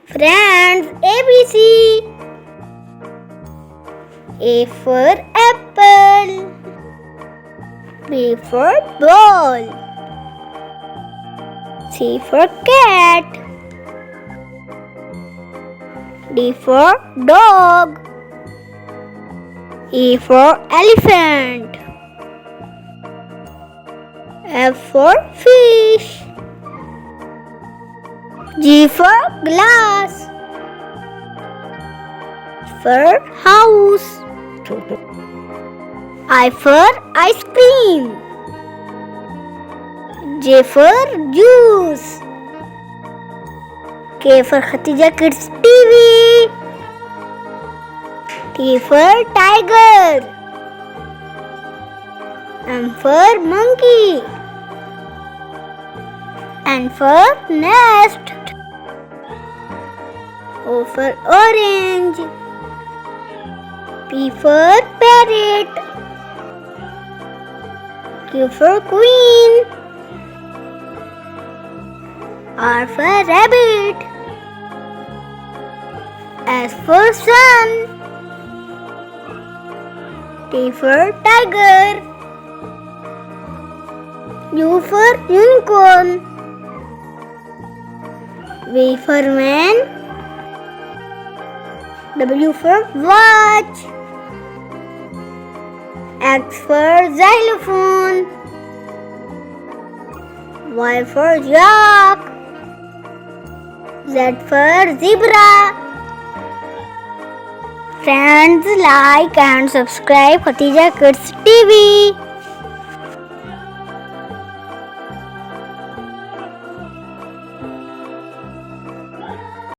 Friends, ABC. A for apple. B for ball. C for cat. D for dog. E for elephant. F for fish. G for glass. For house. I for ice cream. J for juice. K for Khatija Kids TV. T for tiger. M for monkey. N for nest. O for orange. P for parrot. Q for queen. R for rabbit. S for sun. T for tiger. U for unicorn. V for man. W for watch. X for xylophone. Y for yak. Z for zebra. Friends, like and subscribe Khatija Kids TV.